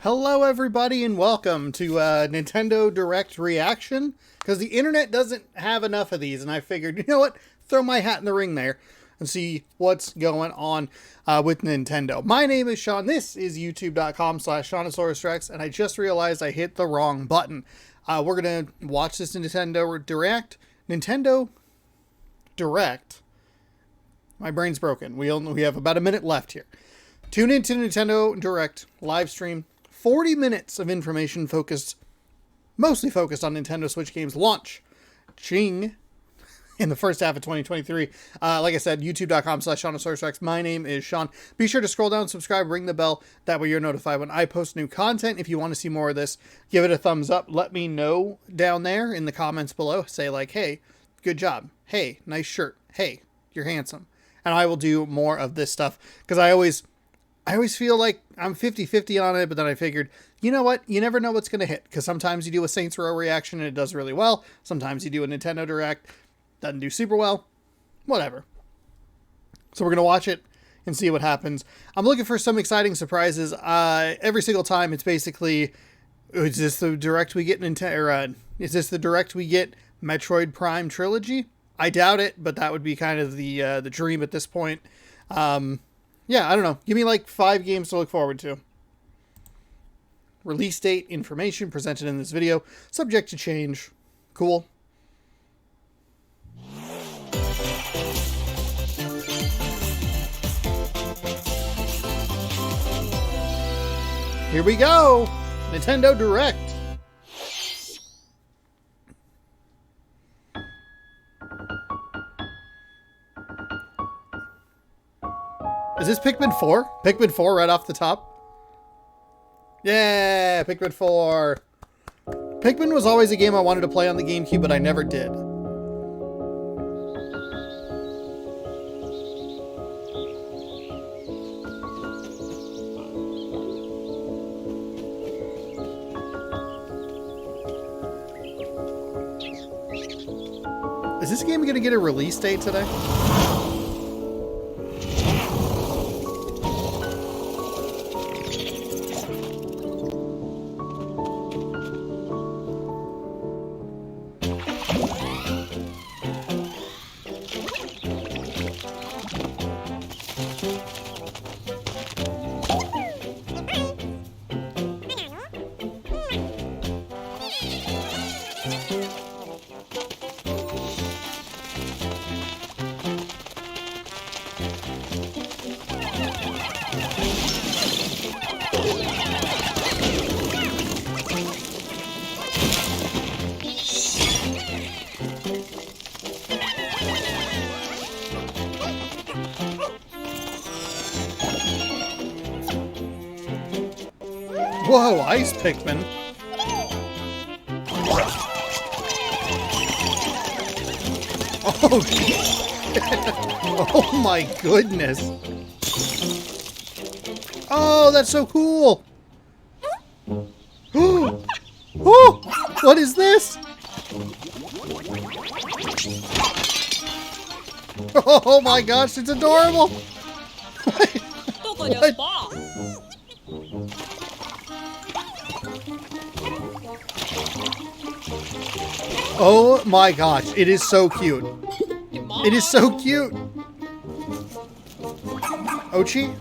Hello everybody and welcome to Nintendo Direct Reaction, because the internet doesn't have enough of these and I figured, you know what, throw my hat in the ring there and see what's going on with Nintendo. My name is Sean, this is youtube.com/SeanOsaurusRex, and I just realized I hit the wrong button. We're going to watch this Nintendo Direct. My brain's broken. We have about a minute left here. Tune into Nintendo Direct live stream. 40 minutes of information mostly focused on Nintendo Switch games launch. Ching. In the first half of 2023. Like I said, youtube.com/SeanOsaurusRex. My name is Sean. Be sure to scroll down, subscribe, ring the bell. That way you're notified when I post new content. If you want to see more of this, give it a thumbs up. Let me know down there in the comments below. Say like, hey, good job. Hey, nice shirt. Hey, you're handsome. And I will do more of this stuff because I always feel like I'm 50-50 on it, but then I figured, you know what? You never know what's going to hit, because sometimes you do a Saints Row reaction and it does really well. Sometimes you do a Nintendo Direct, doesn't do super well. Whatever. So we're going to watch it and see what happens. I'm looking for some exciting surprises. Every single time it's basically, is this the Direct we get is this the Direct we get Metroid Prime Trilogy? I doubt it, but that would be kind of the dream at this point. Yeah, I don't know. Give me like 5 games to look forward to. Release date, information presented in this video. Subject to change. Cool. Here we go. Nintendo Direct. Is this Pikmin 4? Pikmin 4 right off the top? Yeah, Pikmin 4. Pikmin was always a game I wanted to play on the GameCube, but I never did. Is this game going to get a release date today? Whoa, ice Pikmin. Oh, oh my goodness. Oh, that's so cool. Oh, what is this? Oh my gosh, it's adorable. What? Oh my gosh, it is so cute. It is so cute. Ochi?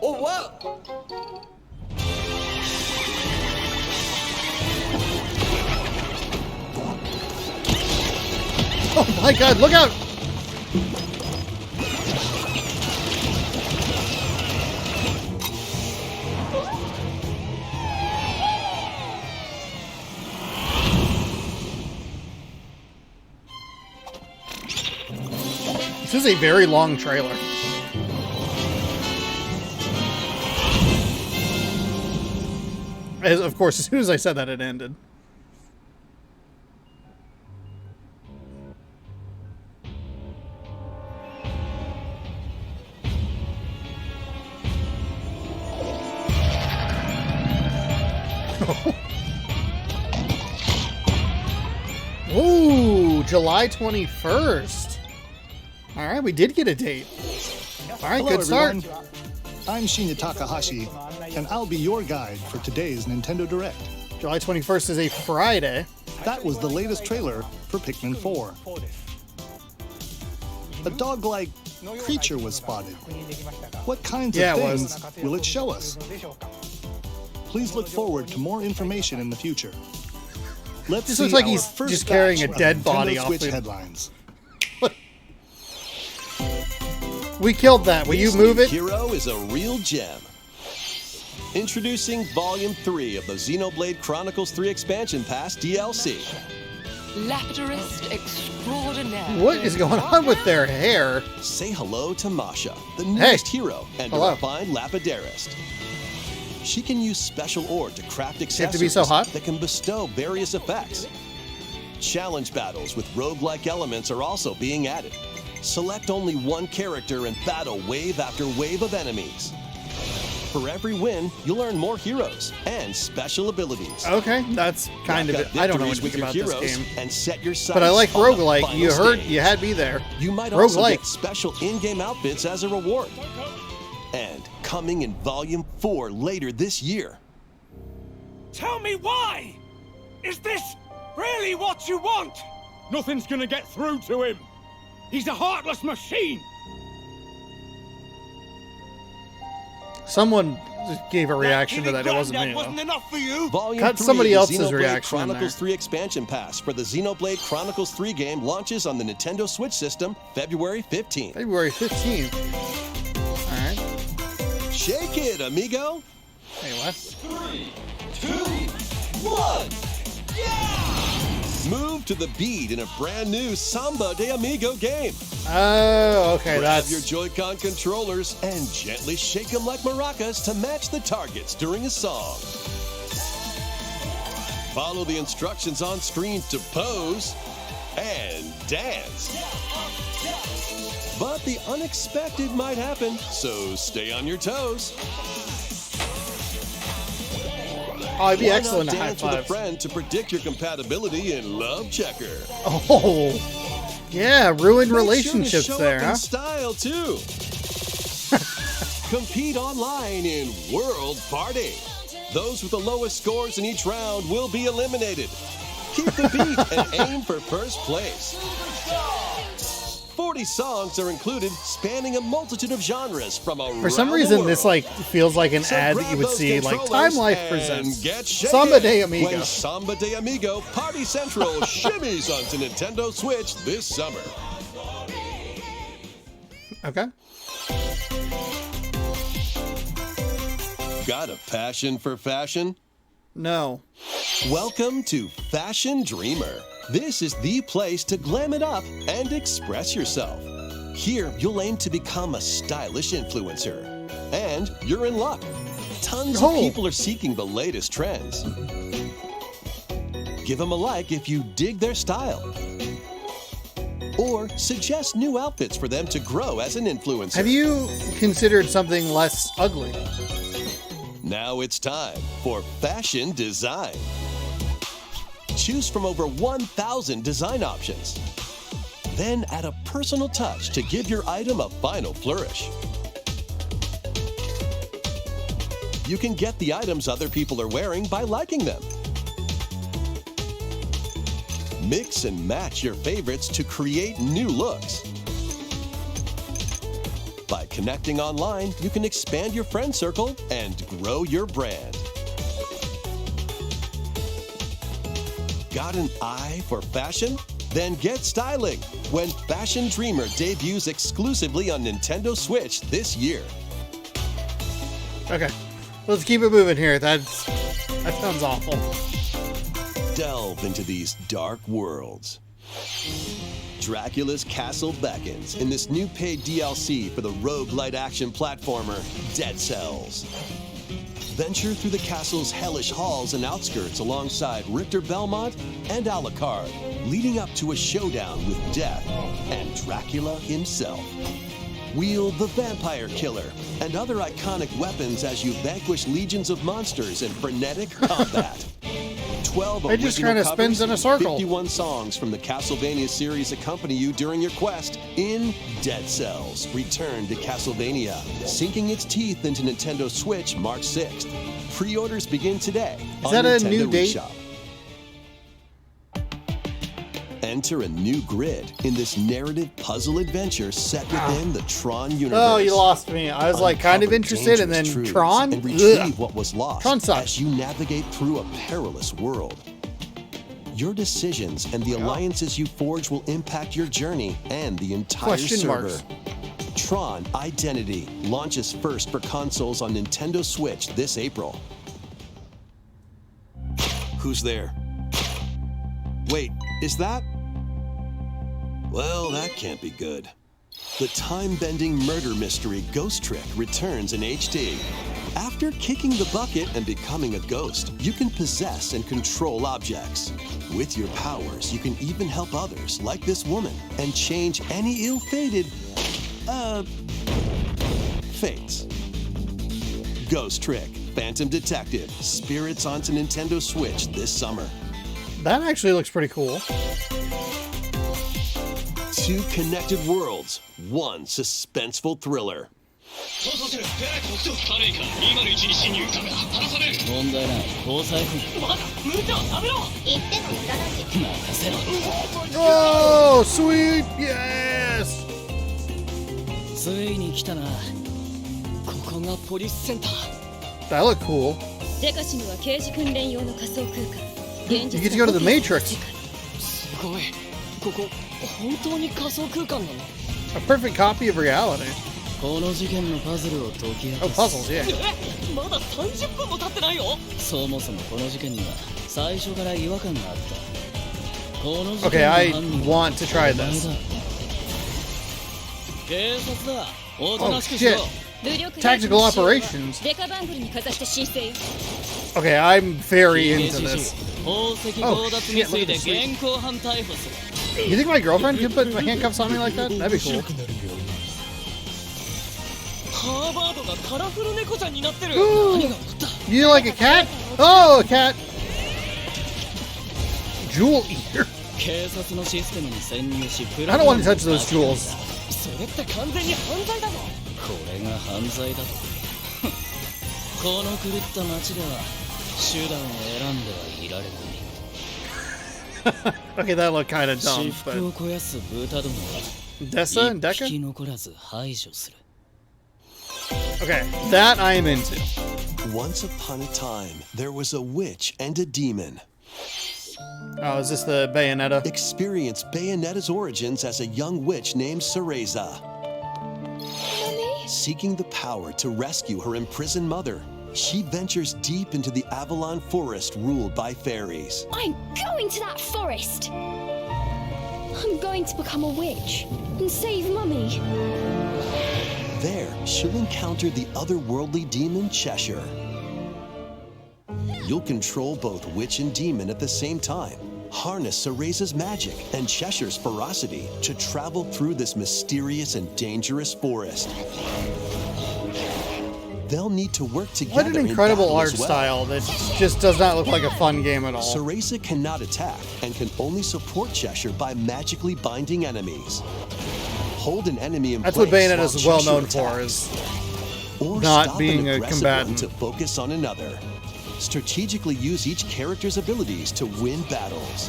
Oh, wow. Oh my god, look out! This is a very long trailer. Of course, as soon as I said that, it ended. Ooh, July 21st. All right, we did get a date. All right, Hello, good start. everyone. I'm Shinya Takahashi, and I'll be your guide for today's Nintendo Direct. July 21st is a Friday. That was the latest trailer for Pikmin 4. A dog-like creature was spotted. What kinds of things will it show us? Please look forward to more information in the future. Let's This see looks like our he's first just carrying batch a of dead Nintendo body off Switch the- headlines. We killed that. Will you This move new it? hero is a real gem. Introducing Volume 3 of the Xenoblade Chronicles 3 Expansion Pass DLC. Lapidurist extraordinaire. What is going on with their hair? Say hello to Masha, the newest hero and Hello. a refined Lapidarist. She can use special ore to craft have accessories to be so hot? that can bestow various effects. Challenge battles with roguelike elements are also being added. Select only one character and battle wave after wave of enemies. For every win, you'll earn more heroes and special abilities. Okay, that's kind of Rack it. up I don't know victories anything with about your this heroes game. and set your sights But I like on the roguelike. final You heard, stage. you had me there. You might also Roguelike. get special in-game outfits as a reward. And coming in Volume 4 later this year. Tell me why! Is this really what you want? Nothing's gonna get through to him. He's a heartless machine. Someone gave a reaction to that. It wasn't me. Wasn't though. enough for you. Volume Cut 3 somebody of the else's Xenoblade reaction in Chronicles there. 3 Expansion Pass for the Xenoblade Chronicles 3 game launches on the Nintendo Switch system February 15th. February 15th. All right. Shake it, amigo! Hey, what? 3, 2, 1, Move to the beat in a brand new Samba de Amigo game. Oh, okay. Grab That's your Joy-Con controllers and gently shake them like maracas to match the targets during a song. Follow the instructions on screen to pose and dance. But the unexpected might happen, so stay on your toes. Oh, it'd be Why excellent not to high dance with a fives. friend to predict your compatibility in Love Checker? Oh, yeah, ruined Make relationships sure to show there, up huh? in style too. Compete online in World Party. Those with the lowest scores in each round will be eliminated. Keep the beat and aim for first place. 40 songs are included, spanning a multitude of genres from around For some the reason, this world. feels like an So ad that grab you would those see, like controllers Time Life and presents get shaken Samba de Amigo. When Samba de Amigo Party Central shimmies onto Nintendo Switch this summer. Okay. Got a passion for fashion? No. Welcome to Fashion Dreamer. This is the place to glam it up and express yourself. Here, you'll aim to become a stylish influencer. And you're in luck. Tons of Oh. people are seeking the latest trends. Give them a like if you dig their style. Or suggest new outfits for them to grow as an influencer. Have you considered something less ugly? Now it's time for fashion design. Choose from over 1,000 design options. Then add a personal touch to give your item a final flourish. You can get the items other people are wearing by liking them. Mix and match your favorites to create new looks. By connecting online, you can expand your friend circle and grow your brand. Got an eye for fashion? Then get styling when Fashion Dreamer debuts exclusively on Nintendo Switch this year. Okay. Let's keep it moving here. That sounds awful. Delve into these dark worlds. Dracula's castle beckons in this new paid DLC for the roguelite action platformer Dead Cells. Venture through the castle's hellish halls and outskirts alongside Richter Belmont and Alucard, leading up to a showdown with Death and Dracula himself. Wield the Vampire Killer and other iconic weapons as you vanquish legions of monsters in frenetic combat. 12 It just original kinda spins covers in a and circle. 51 songs from the Castlevania series accompany you during your quest in Dead Cells: Return to Castlevania, sinking its teeth into Nintendo Switch March 6th. Pre-orders begin today on that a Nintendo new date? eShop. Enter a new grid in this narrative puzzle adventure set within the Tron universe. Oh, you lost me. I was like kind of Uncover interested, and then dangerous truths Tron? and retrieve Ugh. what was lost Tron sucks. as you navigate through a perilous world. Your decisions and the alliances you forge will impact your journey and the entire Question server. marks. Tron Identity launches first for consoles on Nintendo Switch this April. Who's there? Wait, is that? Well, that can't be good. The time-bending murder mystery Ghost Trick returns in HD. After kicking the bucket and becoming a ghost, you can possess and control objects. With your powers, you can even help others, like this woman, and change any ill-fated, fates. Ghost Trick, Phantom Detective, Spirits onto Nintendo Switch this summer. That actually looks pretty cool. Two connected worlds, one suspenseful thriller. 問題ない交際費まだ無茶は食べろ言っても無駄だし任せろ Oh, sweet! Yes! ついに来たなここがポリスセンター That looked cool. デカシムは刑事訓練用の仮想空間 You get to go to the Matrix. すごいここ本当に仮想空間なの A perfect copy of reality. この事件のパズルを解き明 Oh, かす puzzles, yeah. まだ30分も経ってないよそもそもこの事件には最初から違和感があったこの事 Okay, 件の I 犯人 want to try お前 this. だ警察だおと Oh, なしくしろ shit. 武力 Tactical operations. デカバングルにかざして申請よ Okay, I'm very into this. 宝石強奪未遂で現行犯逮捕する You think my girlfriend could put handcuffs on me like that? That'd be cool. ハーバードがカラフル猫ちゃんになってる Ooh. 何が起こった You like a cat? Oh, a cat. Jewel eater. 警察のシステムに潜入し I don't want to touch those jewels. それって完全に犯罪だぞこれが犯罪だとこの狂った街では手段を選んではいられない Okay, that looked kind of 私 dumb, 服 but を肥やす豚どもは Dessa and 一匹 Deca? 残らず排除する Okay, that I am into. Once upon a time, there was a witch and a demon. Oh, is this the Bayonetta? Experience Bayonetta's origins as a young witch named Cereza. Seeking the power to rescue her imprisoned mother, she ventures deep into the Avalon Forest ruled by fairies. I'm going to that forest I'm going to become a witch and save Mummy There, she'll encounter the otherworldly demon Cheshire. You'll control both witch and demon at the same time. Harness Cereza's magic and Cheshire's ferocity to travel through this mysterious and dangerous forest. They'll need to work together. What an incredible in battle art as well. style that just does not look like a fun game at all. Cereza cannot attack and can only support Cheshire by magically binding enemies. Hold an enemy in That's place what Bayonetta while is well Cheshire known for, attacks. is Or not stop being an a aggressive combatant. one to focus on another. Strategically use each character's abilities to win battles.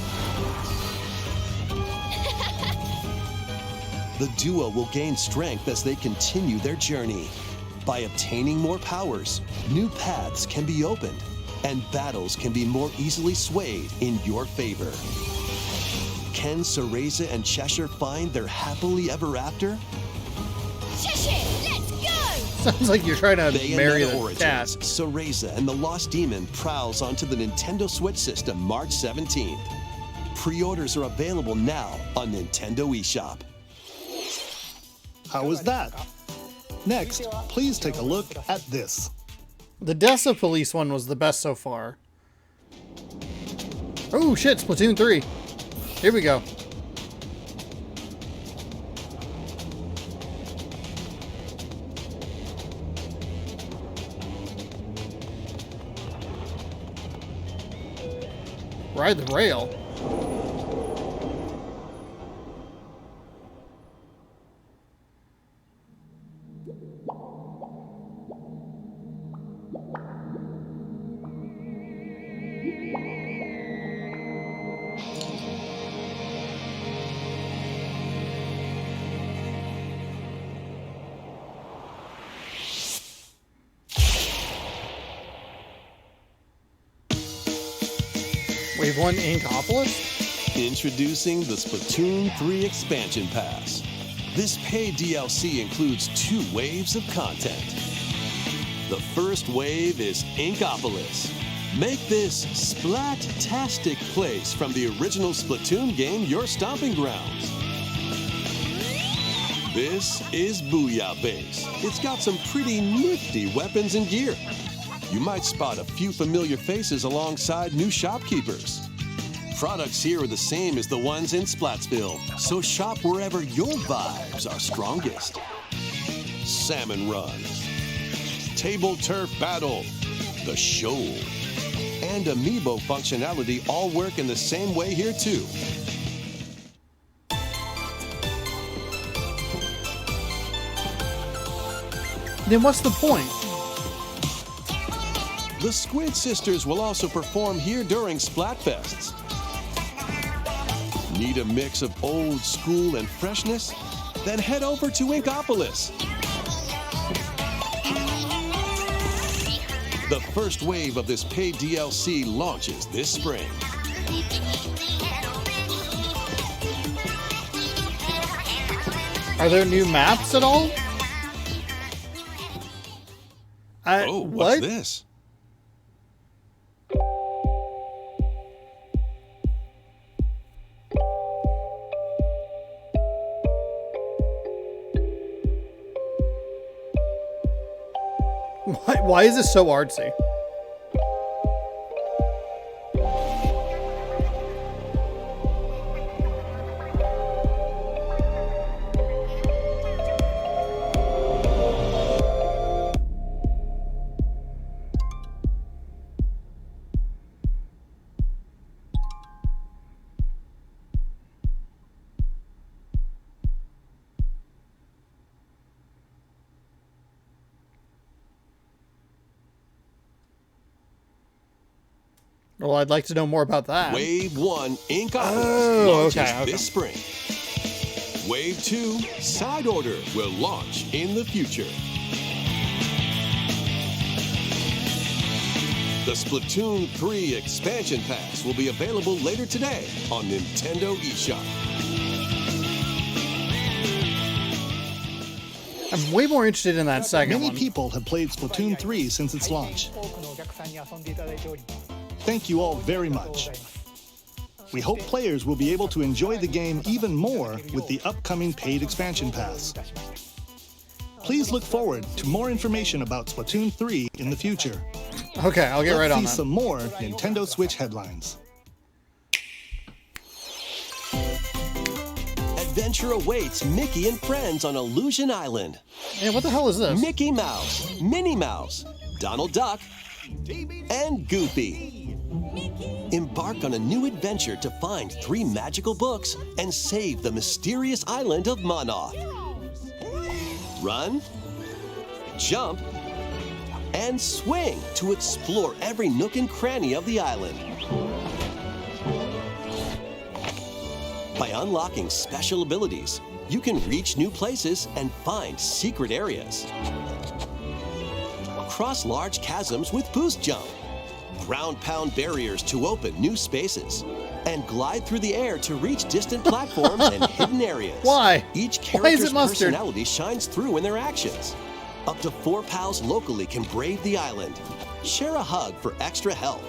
The duo will gain strength as they continue their journey. By obtaining more powers, new paths can be opened, and battles can be more easily swayed in your favor. Can Cereza and Cheshire find their happily ever after? Cheshire, let's go Sounds like you're trying to marry Bayonetta the Origins, cat. Cereza and the Lost Demon prowls onto the Nintendo Switch system March 17th. Pre-orders are available now on Nintendo eShop. How was that? Next, please take a look at this. The Dessa Police one was the best so far. Oh shit, Splatoon 3. Here we go. Ride the rail. Wave 1 Inkopolis? Introducing the Splatoon 3 Expansion Pass. This paid DLC includes 2 waves of content. The first wave is Inkopolis. Make this splat-tastic place from the original Splatoon game your stomping grounds. This is Booyah Base. It's got some pretty nifty weapons and gear. You might spot a few familiar faces alongside new shopkeepers. Products here are the same as the ones in Splatsville, so shop wherever your vibes are strongest. Salmon Run, Table Turf Battle, The Shoal, and Amiibo functionality all work in the same way here too. Then what's the point? The Squid Sisters will also perform here during Splatfests. Need a mix of old school and freshness? Then head over to Inkopolis. The first wave of this paid DLC launches this spring. Are there new maps at all? Oh, what's this? Why is this so artsy? Well, I'd like to know more about that. Wave 1 Inkopolis launches okay. this spring. Wave 2 Side Order will launch in the future. The Splatoon 3 Expansion Pass will be available later today on Nintendo eShop. I'm way more interested in that second Many one. people have played Splatoon 3 since its launch. Thank you all very much. We hope players will be able to enjoy the game even more with the upcoming paid expansion pass. Please look forward to more information about Splatoon 3 in the future. Okay, I'll get right on Let's see that. some more Nintendo Switch headlines. Adventure awaits Mickey and friends on Illusion Island. Hey, what the hell is this? Mickey Mouse, Minnie Mouse, Donald Duck, and Goofy. Embark on a new adventure to find 3 magical books and save the mysterious island of Monoth. Run, jump, and swing to explore every nook and cranny of the island. By unlocking special abilities, you can reach new places and find secret areas. Cross large chasms with boost jump. Ground pound barriers to open new spaces. And glide through the air to reach distant platforms and hidden areas. Why? Each Why is character's it mustard? personality shines through in their actions. Up to 4 pals locally can brave the island. Share a hug for extra health.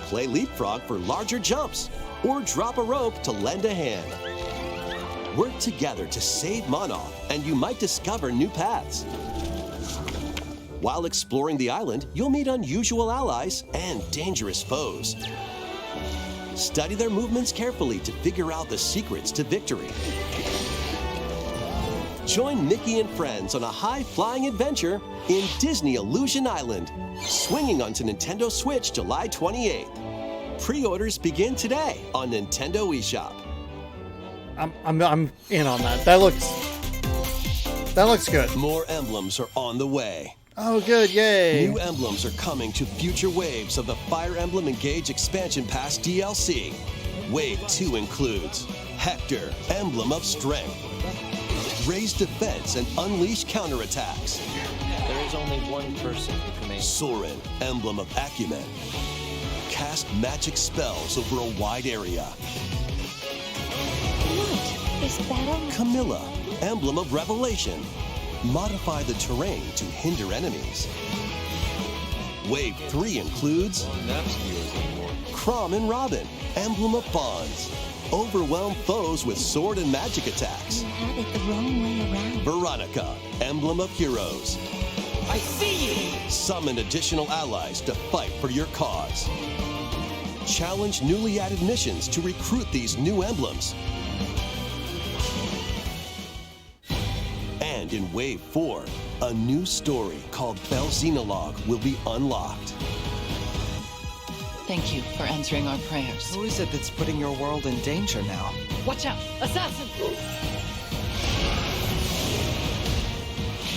Play leapfrog for larger jumps. Or drop a rope to lend a hand. Work together to save Monoth, and you might discover new paths. While exploring the island, you'll meet unusual allies and dangerous foes. Study their movements carefully to figure out the secrets to victory. Join Mickey and friends on a high-flying adventure in Disney Illusion Island, swinging onto Nintendo Switch July 28th. Pre-orders begin today on Nintendo eShop. I'm in on that. That looks good. More emblems are on the way. Oh, good, yay. New emblems are coming to future waves of the Fire Emblem Engage Expansion Pass DLC. Wave 2 includes Hector, Emblem of Strength, Raise Defense and Unleash Counterattacks, There is only one person who can make Soren, Emblem of Acumen, cast magic spells over a wide area, What is that? Camilla, Emblem of Revelation, modify the terrain to hinder enemies. Wave 3 includes Chrom and Robin, Emblem of Bonds, overwhelm foes with sword and magic attacks. You had it the wrong way around. Veronica, Emblem of Heroes, I see you! summon additional allies to fight for your cause. Challenge newly added missions to recruit these new emblems. And in Wave 4, a new story called Belxenologue will be unlocked. Thank you for answering our prayers. Who is it that's putting your world in danger now? Watch out! Assassin!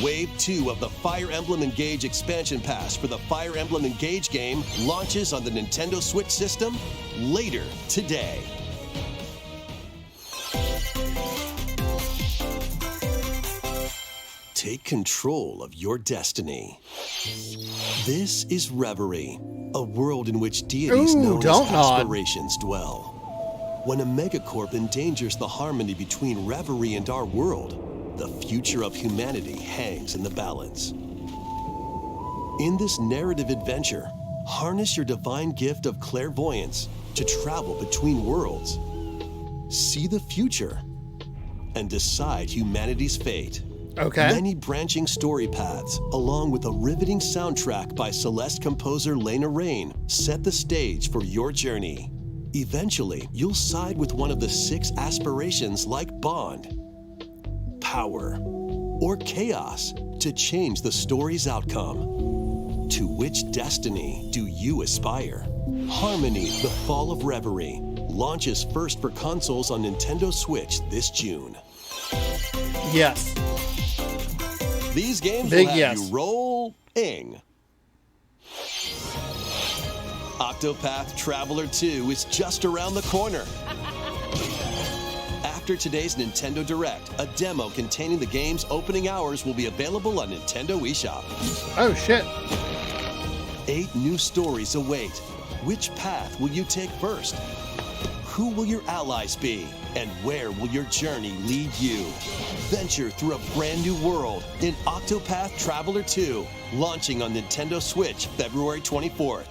Wave 2 of the Fire Emblem Engage Expansion Pass for the Fire Emblem Engage game launches on the Nintendo Switch system later today. Take control of your destiny. This is Reverie, a world in which deities Ooh, known as don't nod. aspirations dwell. When a megacorp endangers the harmony between Reverie and our world, the future of humanity hangs in the balance. In this narrative adventure, harness your divine gift of clairvoyance to travel between worlds, see the future, and decide humanity's fate. Okay. Many branching story paths, along with a riveting soundtrack by Celeste composer Lena Raine, set the stage for your journey. Eventually, you'll side with one of the 6 aspirations like Bond, Power, or Chaos to change the story's outcome. To which destiny do you aspire? Harmony: The Fall of Reverie launches first for consoles on Nintendo Switch this June. Yes. These games Big will have yes. you rolling. Octopath Traveler 2 is just around the corner. After today's Nintendo Direct, a demo containing the game's opening hours will be available on Nintendo eShop. Oh, shit. 8 new stories await. Which path will you take first? Who will your allies be? And where will your journey lead you? Venture through a brand new world in Octopath Traveler 2, launching on Nintendo Switch February 24th.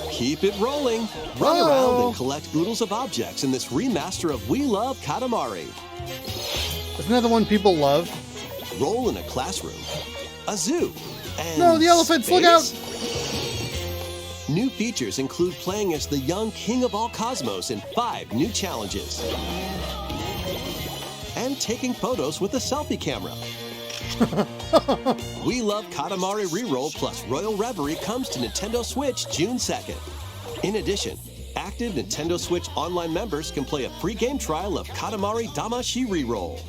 Keep it rolling. Run around and collect oodles of objects in this remaster of We Love Katamari. Isn't that the one people love? Roll in a classroom, a zoo, and No, the elephants, look out! New features include playing as the young king of all cosmos in 5 new challenges. And taking photos with a selfie camera. We Love Katamari Reroll plus Royal Reverie comes to Nintendo Switch June 2nd. In addition, active Nintendo Switch Online members can play a free game trial of Katamari Damashi Reroll.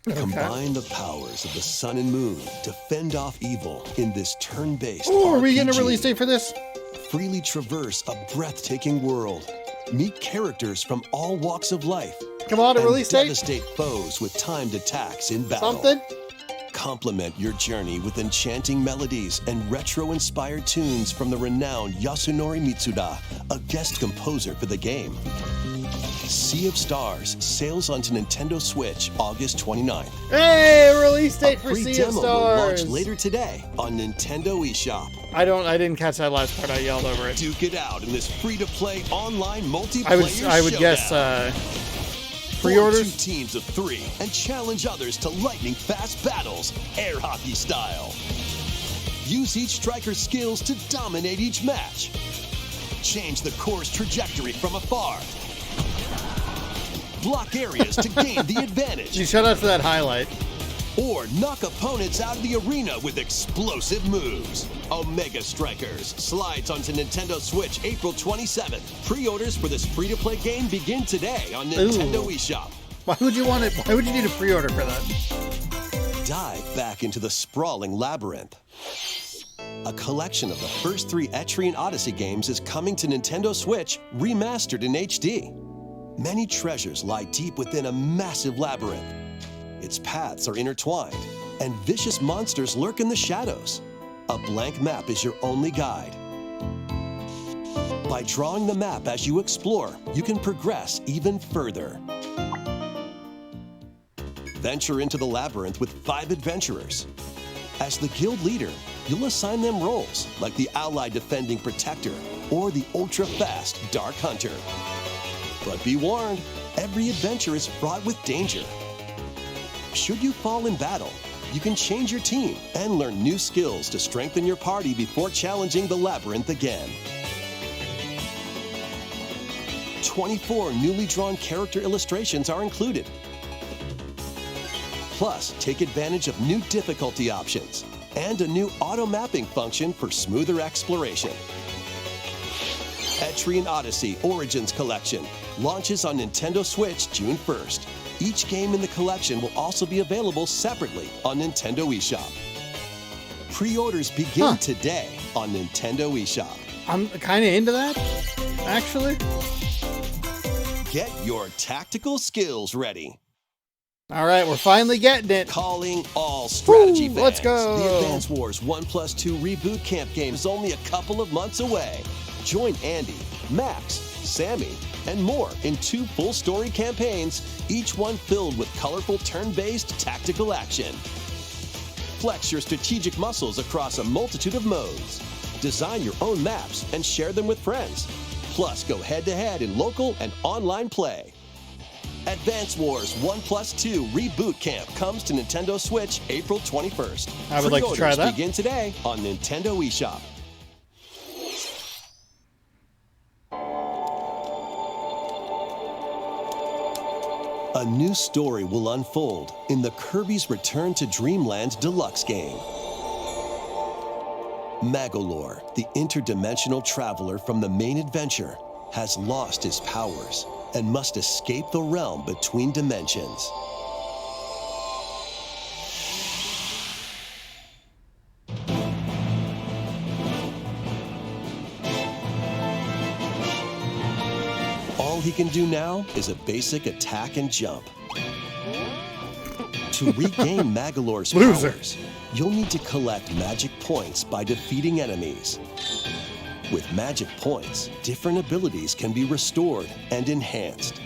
Combine the powers of the sun and moon to fend off evil in this turn-based Ooh, are we getting a RPG. release date for this? Freely traverse a breathtaking world. Meet characters from all walks of life. Come on, a and release date? devastate foes with timed attacks in battle. Something? Complement your journey with enchanting melodies and retro-inspired tunes from the renowned Yasunori Mitsuda, a guest composer for the game. Sea of Stars sails onto Nintendo Switch August 29th. Hey, release date A for free Sea of demo will launch Stars. later today on Nintendo eShop. I didn't catch that last part. I yelled over it. Duke it out in this free-to-play online multiplayer I would guess showdown. Form pre-orders. 2 teams of 3 and challenge others to lightning-fast battles, air hockey style. Use each striker's skills to dominate each match. Change the course trajectory from afar. Block areas to gain the advantage. You shout out to that highlight. or knock opponents out of the arena with explosive moves. Omega Strikers slides onto Nintendo Switch April 27th. Pre-orders for this free-to-play game begin today on Nintendo eShop. Why would you want it? Why would you need a pre-order for that? Dive back into the sprawling labyrinth. A collection of the first 3 Etrian Odyssey games is coming to Nintendo Switch, remastered in HD. Many treasures lie deep within a massive labyrinth. Its paths are intertwined, and vicious monsters lurk in the shadows. A blank map is your only guide. By drawing the map as you explore, you can progress even further. Venture into the labyrinth with 5 adventurers. As the guild leader, you'll assign them roles like the Allied Defending Protector or the ultra-fast Dark Hunter. But be warned, every adventure is fraught with danger. Should you fall in battle, you can change your team and learn new skills to strengthen your party before challenging the labyrinth again. 24 newly drawn character illustrations are included. Plus, take advantage of new difficulty options and a new auto-mapping function for smoother exploration. Etrian Odyssey Origins Collection launches on Nintendo Switch June 1st. Each game in the collection will also be available separately on Nintendo eShop. Pre-orders begin today on Nintendo eShop. I'm kind of into that, actually. Get your tactical skills ready. All right, we're finally getting it. Calling all strategy fans. Let's go. The Advance Wars 1+2 Reboot Camp game is only a couple of months away. Join Andy, Max, Sammy, and more in 2 full story campaigns, each one filled with colorful turn-based tactical action. Flex your strategic muscles across a multitude of modes. Design your own maps and share them with friends. Plus, go head-to-head in local and online play. Advance Wars 1+2 Reboot Camp comes to Nintendo Switch April 21st. I would like to try that. Begin today on Nintendo eShop. A new story will unfold in the Kirby's Return to Dreamland Deluxe game. Magolor, the interdimensional traveler from the main adventure, has lost his powers and must escape the realm between dimensions. All he can do now is a basic attack and jump. To regain Magolor's powers, you'll need to collect magic points by defeating enemies. With magic points, different abilities can be restored and enhanced.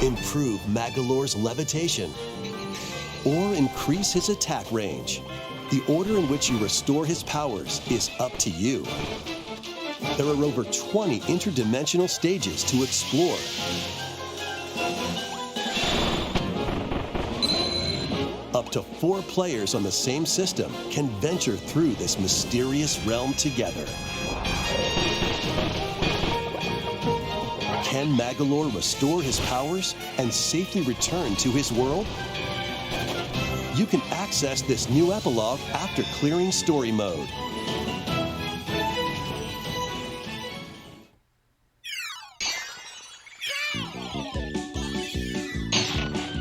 Improve Magolor's levitation or increase his attack range. The order in which you restore his powers is up to you. There are over 20 interdimensional stages to explore. Up to 4 players on the same system can venture through this mysterious realm together. Can Magolor restore his powers and safely return to his world? You can access this new epilogue after clearing story mode.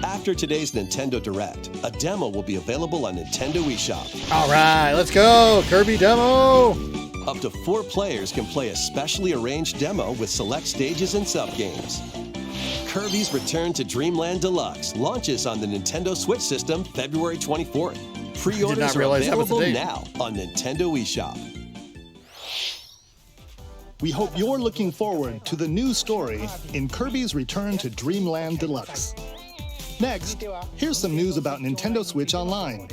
After today's Nintendo Direct, a demo will be available on Nintendo eShop. All right, let's go. Kirby demo. Up to 4 players can play a specially arranged demo with select stages and sub-games. Kirby's Return to Dreamland Deluxe launches on the Nintendo Switch system February 24th. Pre-orders are available now on Nintendo eShop. We hope you're looking forward to the new story in Kirby's Return to Dreamland Deluxe. Next, here's some news about Nintendo Switch Online.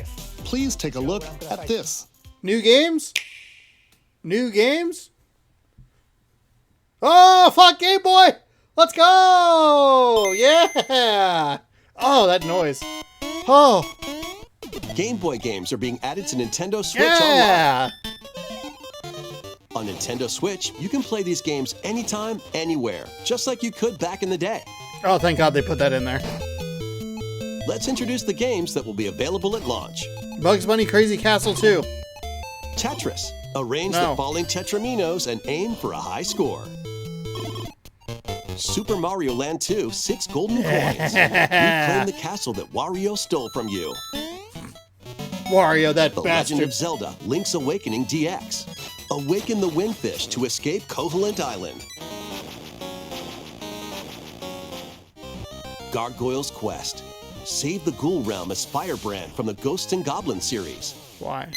Please take a look at this. New games? New games? Oh, fuck, Game Boy! Let's go! Yeah! Oh, that noise. Oh. Game Boy games are being added to Nintendo Switch Online. On Nintendo Switch, you can play these games anytime, anywhere, just like you could back in the day. Oh, thank God they put that in there. Let's introduce the games that will be available at launch. Bugs Bunny Crazy Castle 2. Tetris. Arrange the falling tetraminos and aim for a high score. Super Mario Land 2, 6 golden coins. Reclaim the castle that Wario stole from you. Wario, that The bastard. Legend of Zelda, Link's Awakening DX. Awaken the Windfish to escape Koholint Island. Gargoyle's Quest. Save the Ghoul Realm as Firebrand from the Ghosts and Goblins series. Why?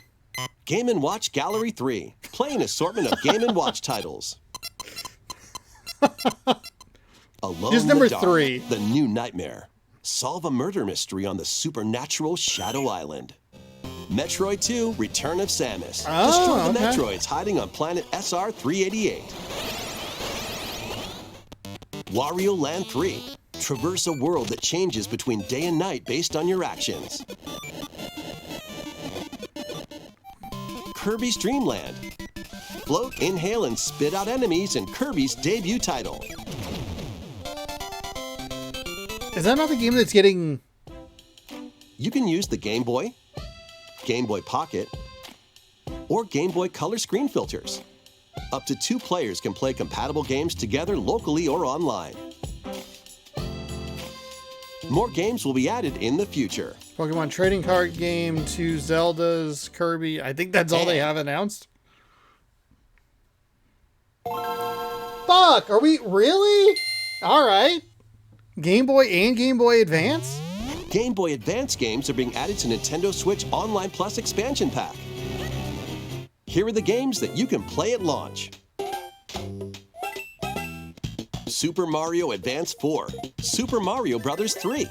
Game & Watch Gallery 3. Play an assortment of Game & Watch titles. Alone Just in number the Dark, 3. The New Nightmare. Solve a murder mystery on the supernatural Shadow Island. Metroid 2, Return of Samus. Destroy the Metroids hiding on planet SR-388. Wario Land 3. Traverse a world that changes between day and night based on your actions. Kirby's Dream Land. Float, inhale, and spit out enemies in Kirby's debut title. Is that not the game that's getting... You can use the Game Boy, Game Boy Pocket, or Game Boy Color screen filters. Up to 2 players can play compatible games together locally or online. More games will be added in the future. Pokemon trading card game, 2 Zeldas, Kirby. I think that's all they have announced. Fuck! Are we really? Alright. Game Boy and Game Boy Advance? Game Boy Advance games are being added to Nintendo Switch Online Plus expansion pack. Here are the games that you can play at launch. Super Mario Advance 4, Super Mario Bros. 3.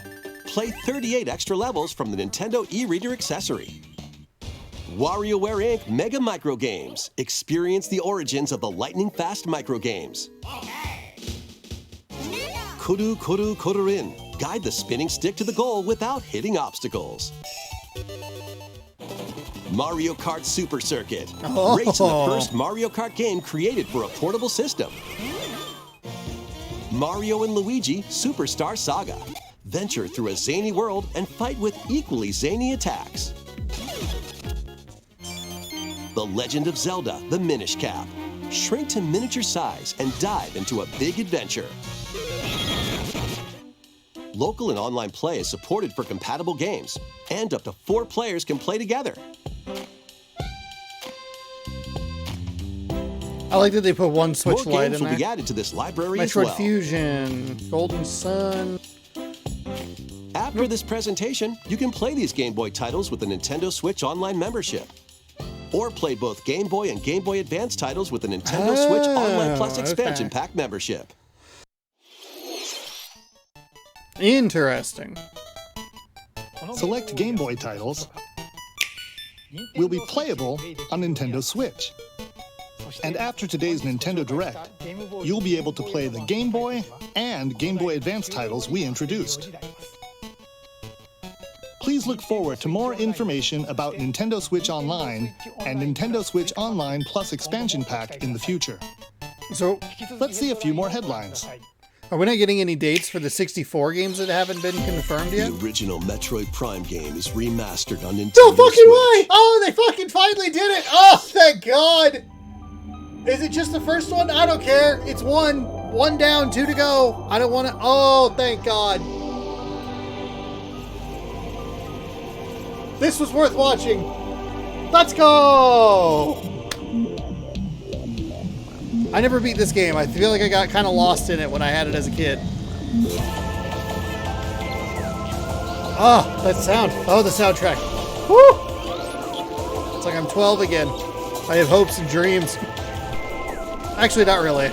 Play 38 extra levels from the Nintendo e-reader accessory. WarioWare Inc. Mega Micro Games. Experience the origins of the lightning-fast micro games. Koru Koru Korurin. Guide the spinning stick to the goal without hitting obstacles. Mario Kart Super Circuit. Race in the first Mario Kart game created for a portable system. Mario and Luigi Superstar Saga. Venture through a zany world and fight with equally zany attacks. The Legend of Zelda, the Minish Cap. Shrink to miniature size and dive into a big adventure. Local and online play is supported for compatible games, and up to 4 players can play together. I like that they put one Switch More Lite games in will be there. added to this library as Metroid well. Fusion, Golden Sun. After this presentation, you can play these Game Boy titles with the Nintendo Switch Online membership. Or play both Game Boy and Game Boy Advance titles with the Nintendo Switch Online Plus expansion okay. pack membership. Interesting. Select Game Boy titles will be playable on Nintendo Switch. And after today's Nintendo Direct, you'll be able to play the Game Boy and Game Boy Advance titles we introduced. Please look forward to more information about Nintendo Switch Online and Nintendo Switch Online Plus expansion pack in the future. So, let's see a few more headlines. Are we not getting any dates for the 64 games that haven't been confirmed yet? The original Metroid Prime game is remastered on Nintendo No fucking Switch. way! Oh, they fucking finally did it! Oh, thank God! Is it just the first one? I don't care. It's one. One down, 2 to go. I don't want to... Oh, thank God. This was worth watching. Let's go! I never beat this game. I feel like I got kind of lost in it when I had it as a kid. Oh, that sound. Oh, the soundtrack. Woo! It's like I'm 12 again. I have hopes and dreams. Actually, not really.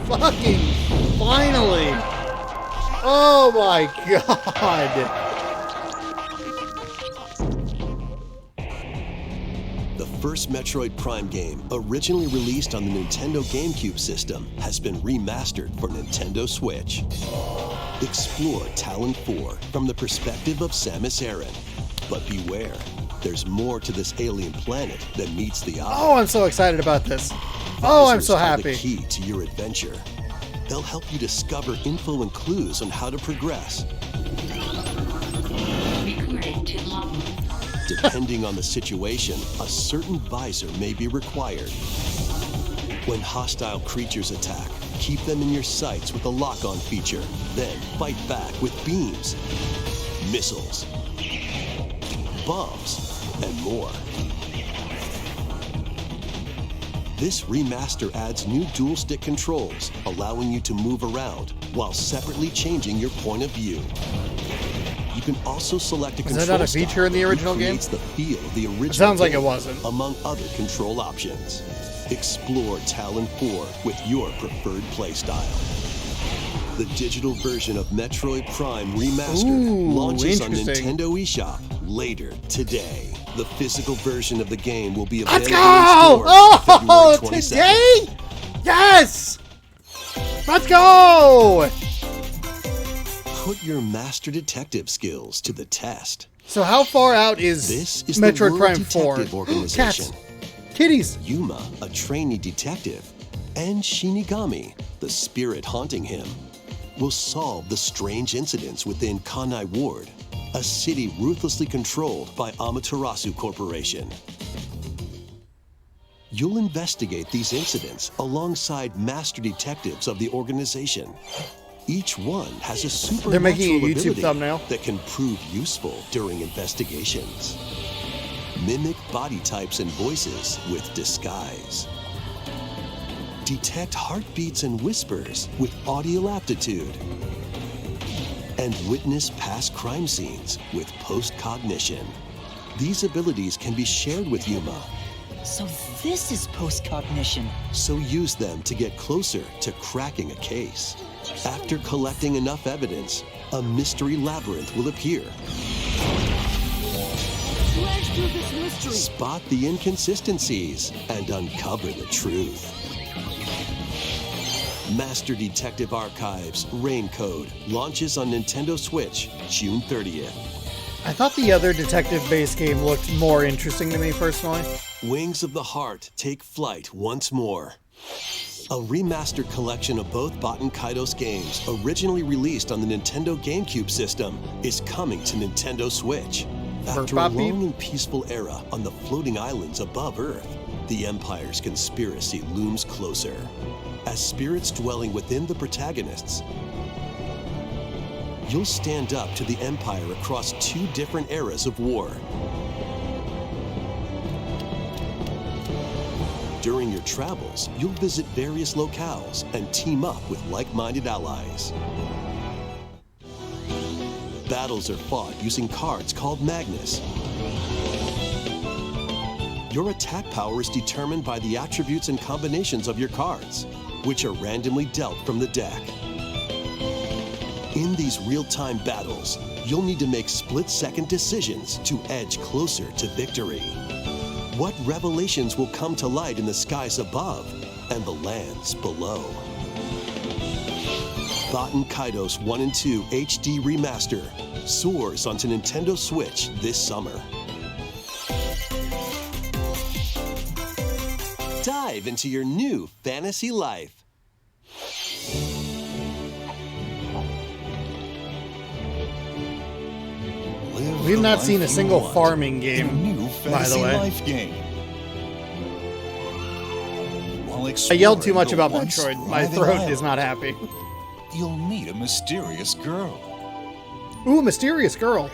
Fucking finally! Oh my God! The first Metroid Prime game, originally released on the Nintendo GameCube system, has been remastered for Nintendo Switch. Explore Talon 4 from the perspective of Samus Aran. But beware, There's more to this alien planet than meets the eye. Oh, I'm so excited about this. Oh, I'm so Visors are happy. the key to your adventure. They'll help you discover info and clues on how to progress. Depending on the situation, a certain visor may be required. When hostile creatures attack, keep them in your sights with a lock-on feature. Then fight back with beams, missiles, bombs, and more. This remaster adds new dual-stick controls, allowing you to move around while separately changing your point of view. You can also select a control Is that not a feature style in the original that game? creates the feel of the original It sounds like game, it wasn't. among other control options. Explore Talon 4 with your preferred playstyle. The digital version of Metroid Prime Remastered launches on interesting. Nintendo eShop later today. The physical version of the game will be available Let's go! in stores February 22nd. Today? Yes! Let's go! Put your master detective skills to the test. So how far out is This is Metroid the World Prime 4? Detective Organization. Cats. Kitties. Yuma, a trainee detective, and Shinigami, the spirit haunting him, will solve the strange incidents within Kanai Ward, a city ruthlessly controlled by Amaterasu Corporation. You'll investigate these incidents alongside master detectives of the organization. Each one has a supernatural They're making a YouTube ability thumbnail. that can prove useful during investigations. Mimic body types and voices with disguise. Detect heartbeats and whispers with audio aptitude. And witness past crime scenes with post-cognition. These abilities can be shared with Yuma, So this is post-cognition. so use them to get closer to cracking a case. After collecting enough evidence, a mystery labyrinth will appear. Let's do this mystery. Spot the inconsistencies and uncover the truth. Master Detective Archives Rain Code launches on Nintendo Switch June 30th. I thought the other detective-based game looked more interesting to me personally. Wings of the Heart take flight once more. A remastered collection of both Baten Kaitos games, originally released on the Nintendo GameCube system, is coming to Nintendo Switch. After a Bobby? long and peaceful era on the floating islands above Earth, the Empire's conspiracy looms closer. As spirits dwelling within the protagonists, you'll stand up to the Empire across two different eras of war. During your travels, you'll visit various locales and team up with like-minded allies. Battles are fought using cards called Magnus. Your attack power is determined by the attributes and combinations of your cards, which are randomly dealt from the deck. In these real-time battles, you'll need to make split-second decisions to edge closer to victory. What revelations will come to light in the skies above and the lands below? Baten Kaitos 1 and 2 HD Remaster soars onto Nintendo Switch this summer. Dive into your new fantasy life. We've not seen a single farming game, by the way. Life game. I yelled too much about Metroid. My throat is not happy. You'll meet a mysterious girl. Ooh, mysterious girl.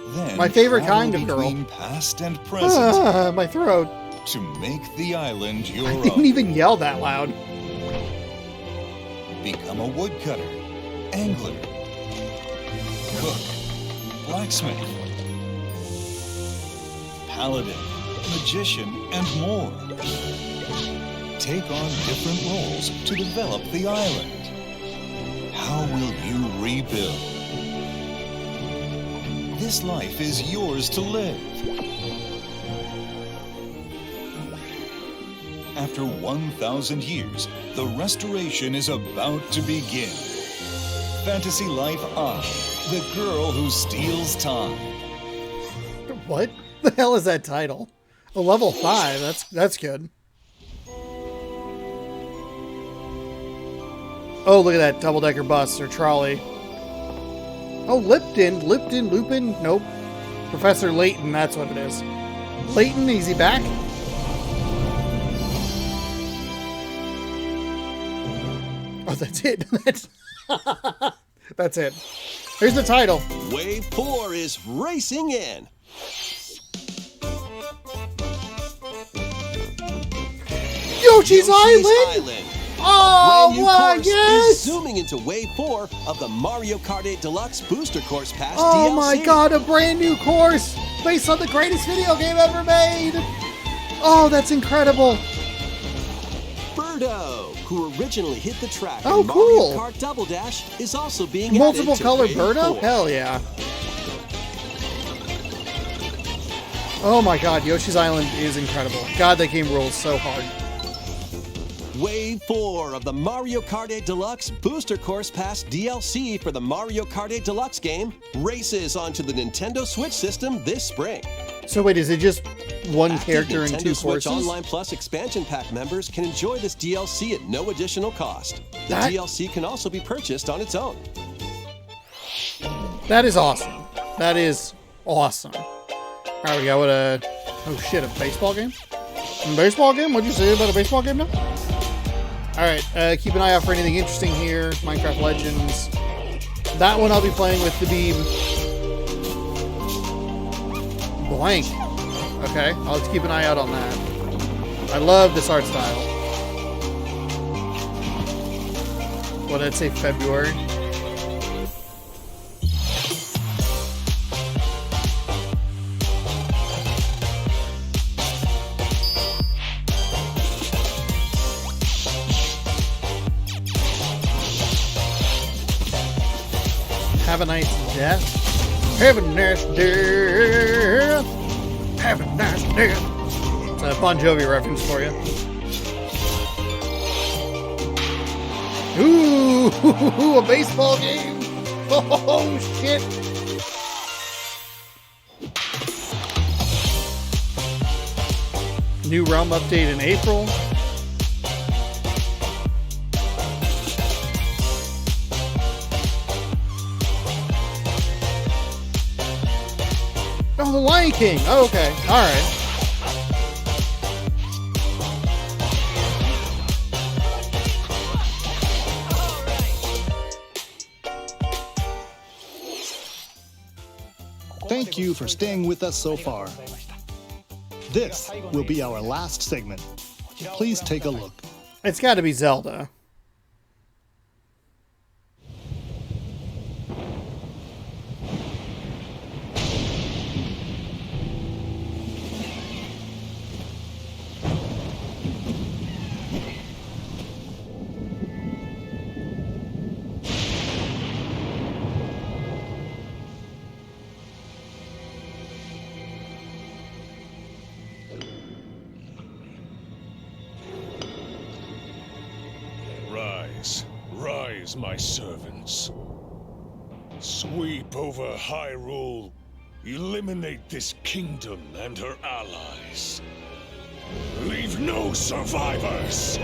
Then My favorite travel kind of girl. between past and present My throat. to make the island your I own. didn't even yell that loud. Become a woodcutter, angler, cook, blacksmith, paladin, magician, and more. Take on different roles to develop the island. How will you rebuild? This life is yours to live. After 1,000 years, the restoration is about to begin. Fantasy Life I, the girl who steals time. What? The hell is that title? A level 5. That's good. Oh, look at that double-decker bus or trolley. Oh, Lupin. Nope. Professor Layton, that's what it is. Layton, is he back? Oh, that's it. That's it. Here's the title. Wave 4 is racing in. Yoshi's Island! Oh, wow, yes! Is zooming into Wave 4 of the Mario Kart 8 Deluxe Booster Course Pass Oh DLC. my god, a brand new course based on the greatest video game ever made! Oh, that's incredible! Birdo, who originally hit the track Oh, in cool. Mario Kart Double Dash, is also being Multiple added to color Wave Birdo? 4. Hell yeah. Oh my god, Yoshi's Island is incredible. God, that game rules so hard. Wave 4 of the Mario Kart 8 Deluxe Booster Course Pass DLC for the Mario Kart 8 Deluxe game races onto the Nintendo Switch system this spring. So wait, is it just one Active character in Nintendo 2 Switch courses? Online Plus expansion pack members can enjoy this DLC at no additional cost. The That- DLC can also be purchased on its own. That is awesome. That is awesome. Alright, we got what a... Oh shit, a baseball game? A baseball game? What'd you say about a baseball game now? Alright, keep an eye out for anything interesting here. Minecraft Legends. That one I'll be playing with the beam. Blank. Okay, I'll have to keep an eye out on that. I love this art style. What did I say, February? Have a nice death. Have a nice death. Have a nice death. It's a Bon Jovi reference for you. Ooh, a baseball game. Oh, shit. New Realm update in April. Oh, the Lion King. Oh, okay. All right. Thank you for staying with us so far. This will be our last segment. Please take a look. It's got to be Zelda. Rise, rise, my servants. Sweep over Hyrule. Eliminate this kingdom and her allies. Leave no survivors!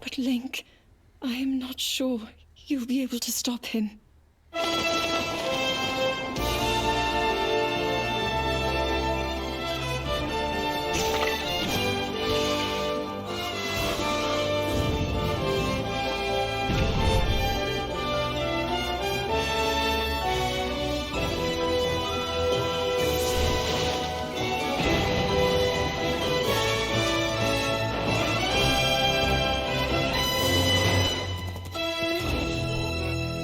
But Link, I am not sure you'll be able to stop him.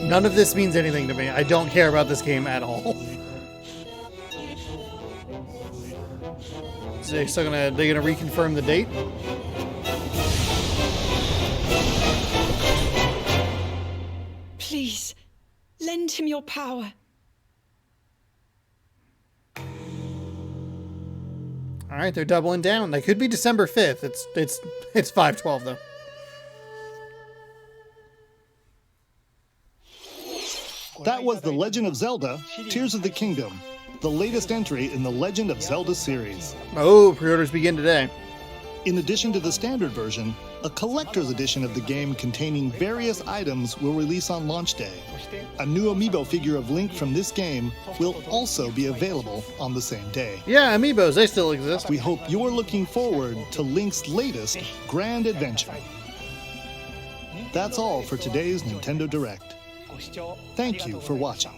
None of this means anything to me. I don't care about this game at all. So they're gonna reconfirm the date. Please, lend him your power. All right, they're doubling down. They could be December 5th. It's 5/12 though. That was The Legend of Zelda: Tears of the Kingdom, the latest entry in the Legend of Zelda series. Oh, pre-orders begin today. In addition to the standard version, a collector's edition of the game containing various items will release on launch day. A new amiibo figure of Link from this game will also be available on the same day. Yeah, amiibos, they still exist. We hope you're looking forward to Link's latest grand adventure. That's all for today's Nintendo Direct. Thank you for watching.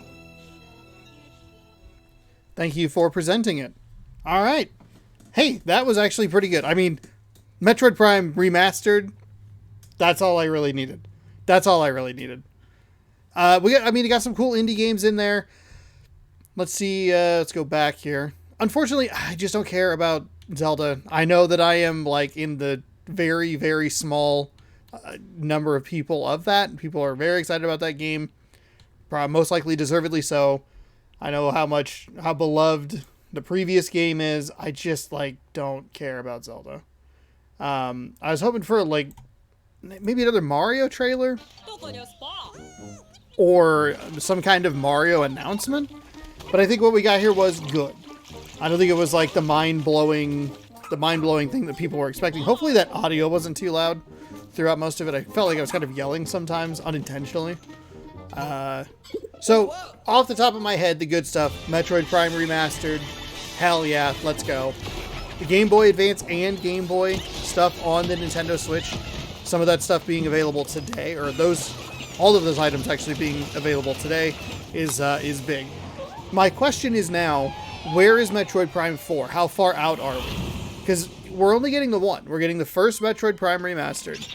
Thank you for presenting it. All right. Hey, that was actually pretty good. I mean, Metroid Prime Remastered, that's all I really needed. That's all I really needed. You got some cool indie games in there. Let's see, let's go back here. Unfortunately, I just don't care about Zelda. I know that I am like in the very, very small number of people of that. People are very excited about that game. Probably most likely deservedly so. I know how beloved the previous game is. I just don't care about Zelda. I was hoping for maybe another Mario trailer or some kind of Mario announcement. But I think what we got here was good. I don't think it was the mind-blowing thing that people were expecting. Hopefully that audio wasn't too loud throughout most of it. I felt like I was kind of yelling sometimes unintentionally. So off the top of my head, the good stuff: Metroid Prime Remastered. Hell yeah, let's go. The Game Boy Advance and Game Boy stuff on the Nintendo Switch. Some of that stuff being available today, or all of those items actually being available today, is big. My question is now, where is Metroid Prime 4? How far out are we? Because we're only getting the one. We're getting the first Metroid Prime Remastered.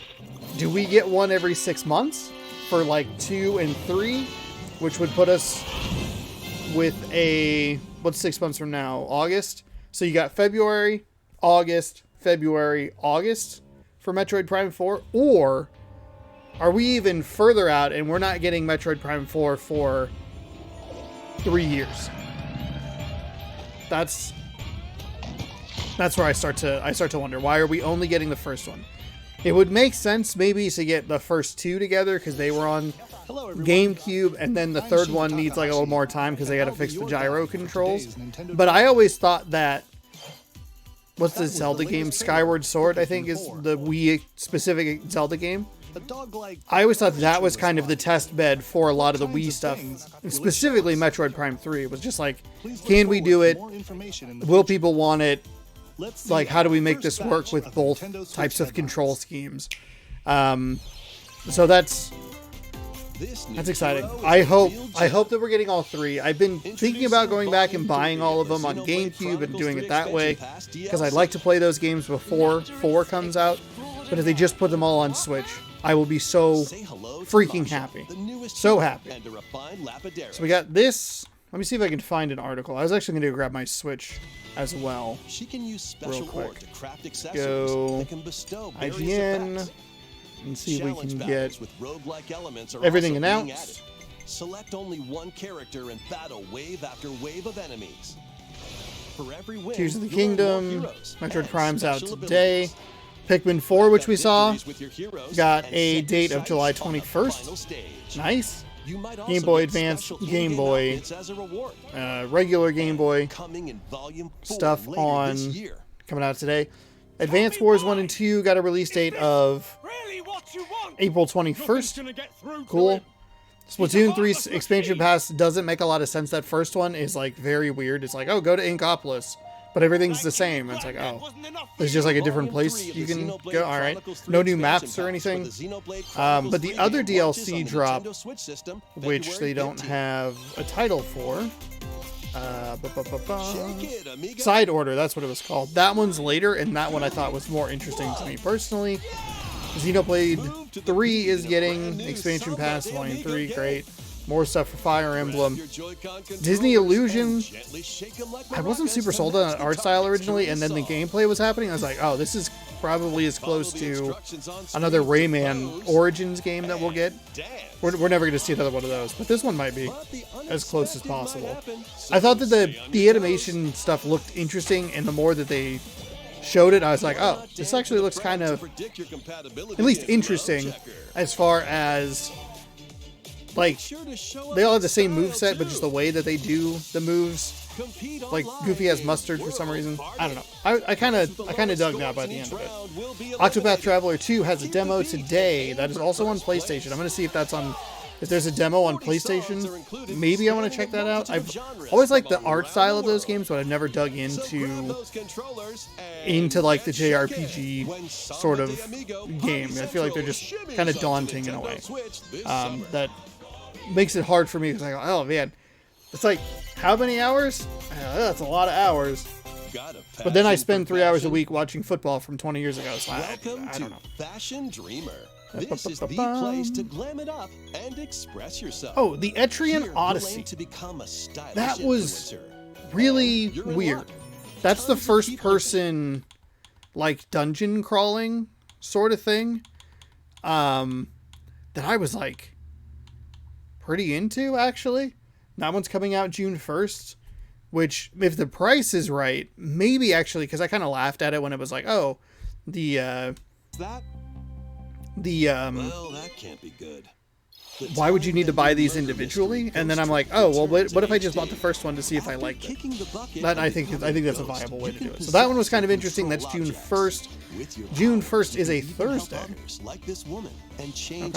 Do we get one every 6 months for 2 and 3? Which would put us with what's 6 months from now? August? So you got February, August for Metroid Prime 4? Or are we even further out and we're not getting Metroid Prime 4 for 3 years? That's where I start to wonder. Why are we only getting the first one? It would make sense maybe to get the first two together because they were on GameCube, and then the third one needs a little more time because they got to fix the gyro controls. But I always thought that, what's the Zelda game? Skyward Sword, I think, is the Wii specific Zelda game. I always thought that was kind of the test bed for a lot of the Wii stuff, specifically Metroid Prime 3. It was just can we do it? Will people want it? How do we make this work with both types of control schemes? So that's exciting. I hope that we're getting all three. I've been thinking about going back and buying all of them on GameCube and doing it that way because I'd like to play those games before 4 comes out. But if they just put them all on Switch, I will be so freaking happy. So happy. So we got this. Let me see if I can find an article. I was actually going to grab my Switch as well. She can use special ore to craft accessories go that can bestow IGN and see if we can get with roguelike elements are everything also being announced. added. Select only one character and battle wave after wave of enemies. For every win, Tears of the you'll earn more Kingdom, heroes Metroid and Prime's out special today. abilities. Pikmin 4, which we saw, With your heroes got and a set date your of July sights on the 21st. final stage. Nice. You might also Game Boy get Advance, special Game in-game Boy, outfits as a reward. Regular Game Boy Coming in volume 4 stuff later on this year. coming out today. Advance Wars 1 and 2 got a release date of April 21st. Cool. Splatoon 3's expansion pass doesn't make a lot of sense. That first one is very weird. It's oh, go to Inkopolis. But everything's the same. It's oh, there's just a different place you can go. All right, no new maps or anything. But the other DLC drop, which they don't have a title for, Side Order, that's what it was called. That one's later, and that one I thought was more interesting to me personally. Xenoblade 3 is getting expansion pass, Volume 3, great. More stuff for Fire Emblem. Disney Illusion. I wasn't super sold on that art style originally, and then the gameplay was happening. I was like, oh, this is probably as close to another Rayman Origins game that we'll get. We're never going to see another one of those, but this one might be as close as possible. I thought that the animation stuff looked interesting, and the more that they showed it, I was like, oh, this actually looks kind of at least interesting as far as, like, they all have the same moveset, but just the way that they do the moves, like Goofy has mustard for some reason. I don't know. I kind of dug that by the end of it. Octopath Traveler 2 has a demo today that is also on PlayStation. I'm going to see if that's on, if there's a demo on PlayStation. Maybe I want to check that out. I've always liked the art style of those games, but I've never dug into like the JRPG sort of game. I feel like they're just kind of daunting in a way. That makes it hard for me because I go, oh man, it's like, how many hours? That's a lot of hours. But then I spend 3 hours a week watching football from 20 years ago, so I don't know. Fashion Dreamer. This is the place to glam it up and express yourself. Oh, the Etrian Odyssey. That was really weird. That's the first person, like, dungeon crawling sort of thing that I was, like, pretty into, actually. That one's coming out June 1st, which, if the price is right, maybe actually, because I kind of laughed at it when it was like, oh, well, that can't be good. Why would you need to buy these individually? And then I'm like, oh, well, what if I just bought the first one to see if I liked it? That I think that's a viable way to do it. So that one was kind of interesting. That's June 1st. June 1st is a Thursday. Okay.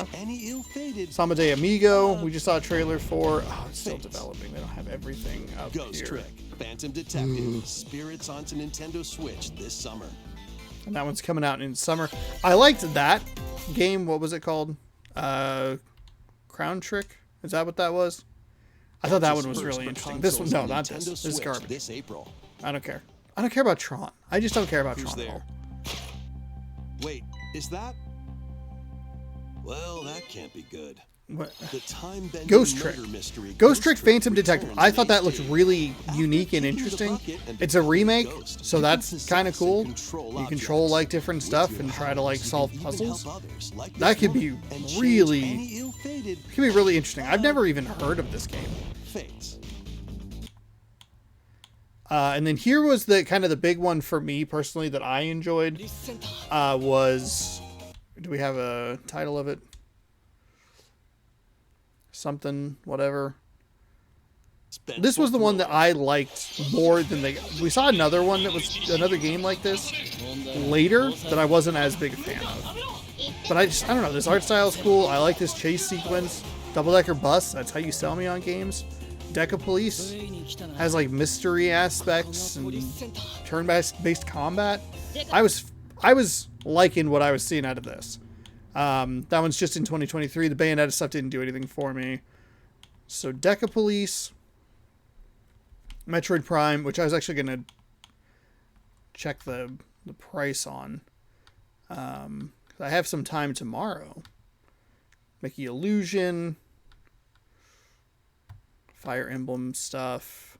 Samade Amigo, we just saw a trailer for. Oh, it's still developing. They don't have everything up here. Phantom Detective, Spirits onto Nintendo Switch this summer. And that one's coming out in summer. I liked that game. What was it called? Crown Trick? Is that what that was? I thought that one was really interesting. This one, no, not this. This is garbage. This April. I don't care. I don't care about Tron. I just don't care about Tron at all. Wait, is that? Well, that can't be good. What? The time-bending Ghost Trick. mystery. Ghost Trick Phantom Detective. I thought that looked really unique and interesting. It's a remake, so that's kind of cool. You control like different stuff and try to like solve puzzles. That could be really interesting. I've never even heard of this game. And then here was the kind of the big one for me personally that I enjoyed. Was, do we have a title of it? Something, whatever. This was the one that I liked more than we saw another one that was another game like this later that I wasn't as big a fan of. But I don't know, this art style is cool. I like this chase sequence. Double-decker bus, that's how you sell me on games. Deca Police has like mystery aspects and turn-based combat. I was liking what I was seeing out of this. That one's just in 2023. The Bayonetta stuff didn't do anything for me. So Deca Police, Metroid Prime, which I was actually going to check the price on. I have some time tomorrow. Mickey Illusion, Fire Emblem stuff.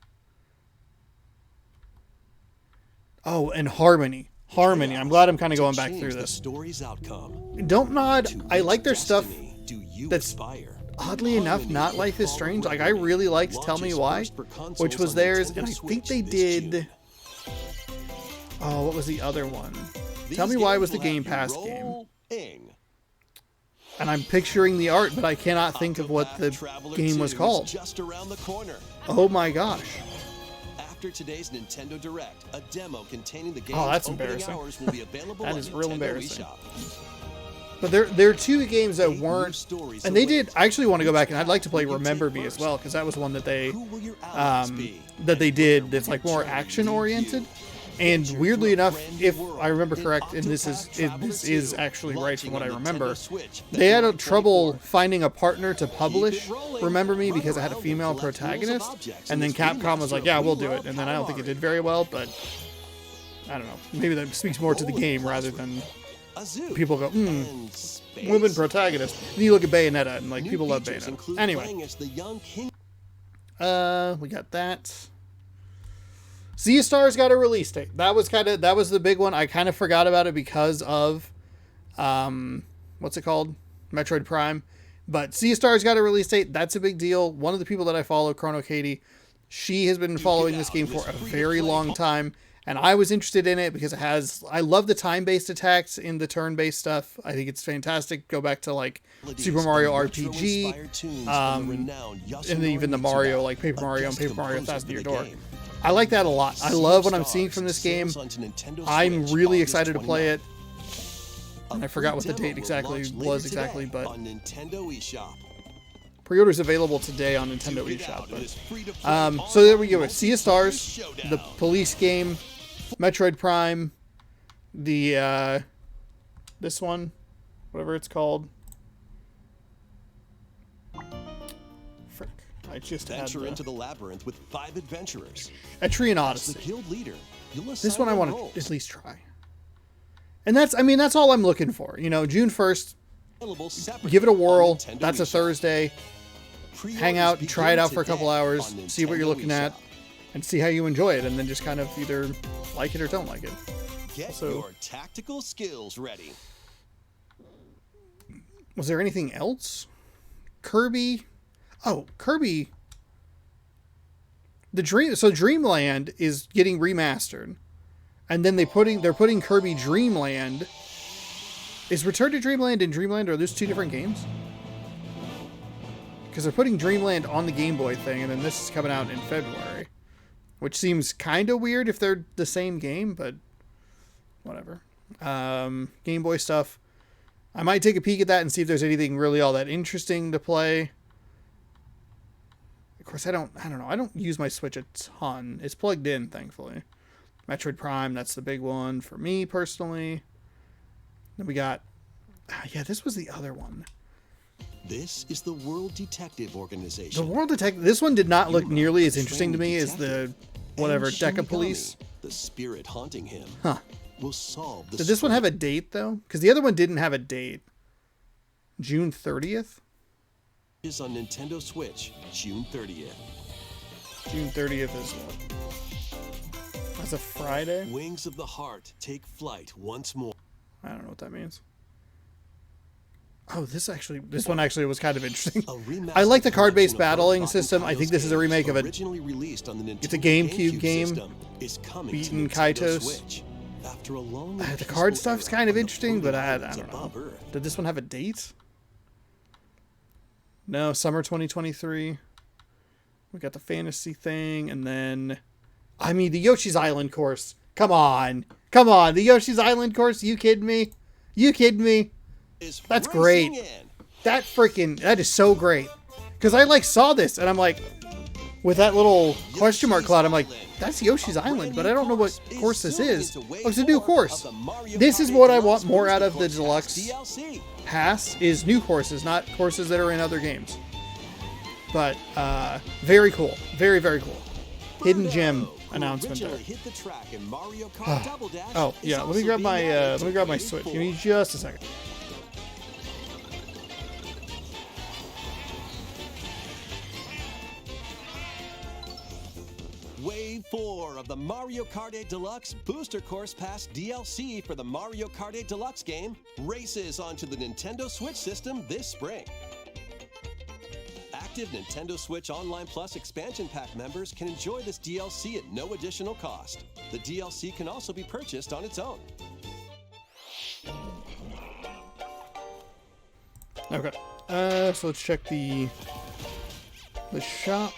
Oh, and Harmony. I'm glad I'm kind of going back through this. Don't Nod. I like their stuff that's oddly enough not Life is Strange. Like, I really liked Tell Me Why, which was theirs, and I think they did. Oh, what was the other one? Tell Me Why was the Game Pass game. And I'm picturing the art, but I cannot think of what the game was called. Oh my gosh. After today's Nintendo Direct, a demo containing the game's that's opening embarrassing. hours will be available That on is real Nintendo embarrassing. eShop. But there are two games that weren't, and they did. I actually want to go back and I'd like to play Remember Me as well, because that was one that they did that's like more action oriented. And weirdly enough, if I remember correct, and this is actually right from what I remember, they had trouble finding a partner to publish Remember Me because it had a female protagonist, and then Capcom was like, yeah, we'll do it. And then I don't think it did very well, but I don't know. Maybe that speaks more to the game rather than a zoo, people go, and space. women protagonist. Then you look at Bayonetta, and like New people love features Bayonetta. include Anyway, playing as the young king. we got that. Sea of Stars got a release date. That was the big one. I kind of forgot about it because of, what's it called? Metroid Prime. But Sea of Stars got a release date. That's a big deal. One of the people that I follow, Chrono Katie, she has been following this game for a very long time. And I was interested in it because I love the time-based attacks in the turn-based stuff. I think it's fantastic. Go back to like Super Mario RPG, and even the Mario, like Paper Mario and Paper Mario Thousand Year Door. I like that a lot. I love what I'm seeing from this game. I'm really excited to play it. And I forgot what the date was exactly, but pre-order's available today on Nintendo eShop. But, so there we go. Sea of Stars, the police game, Metroid Prime, the this one, whatever it's called. Frick, I just venture into the labyrinth with 5 adventurers. Etrian Odyssey. The guild leader, this one I want to at least try. And that's all I'm looking for. You know, June 1st, give it a whirl. That's a Thursday. Hang out, try it out for a couple hours, see what you're looking at, and see how you enjoy it, and then just kind of either like it or don't like it. Get your tactical skills ready. Was there anything else? Kirby. Oh, Kirby. Dreamland is getting remastered. And then they're putting Kirby Dreamland. Is Return to Dreamland and Dreamland, are those 2 different games? Because they're putting Dreamland on the Game Boy thing, and then this is coming out in February. Which seems kind of weird if they're the same game, but whatever. Game Boy stuff. I might take a peek at that and see if there's anything really all that interesting to play. Of course, I don't know. I don't use my Switch a ton. It's plugged in, thankfully. Metroid Prime, that's the big one for me personally. Then we got, this was the other one. This is the World Detective Organization. The World Detective, this one did not look nearly as interesting to me as the, whatever, Deca Police. The spirit haunting him. Huh. Will solve the Did this one have a date, though? Because the other one didn't have a date. June 30th? Is on Nintendo Switch, June 30th. June 30th is what? That's a Friday? Wings of the Heart take flight once more. I don't know what that means. Oh, this one actually was kind of interesting. I like the card-based battling system. I think this is a remake of it's a GameCube game. Beaten Kaitos. The card stuff's kind of interesting, but I don't know. Did this one have a date? No, summer 2023. We got the fantasy thing, and then... I mean, the Yoshi's Island course. Come on. The Yoshi's Island course? You kidding me? That's great. That is so great. Because I saw this and I'm like, with that little question mark cloud, I'm like, that's Yoshi's Island, but I don't know what course this is. Oh, it's a new course. This is what I want more out of the deluxe pass, is new courses, not courses that are in other games. But very cool. Very, very cool. Hidden gem announcement there. Oh, yeah, let me grab my Switch. Give me just a second. Wave 4 of the Mario Kart 8 Deluxe Booster Course Pass DLC for the Mario Kart 8 Deluxe game races onto the Nintendo Switch system this spring. Active Nintendo Switch Online Plus expansion pack members can enjoy this DLC at no additional cost. The DLC can also be purchased on its own. Okay, so let's check the shop.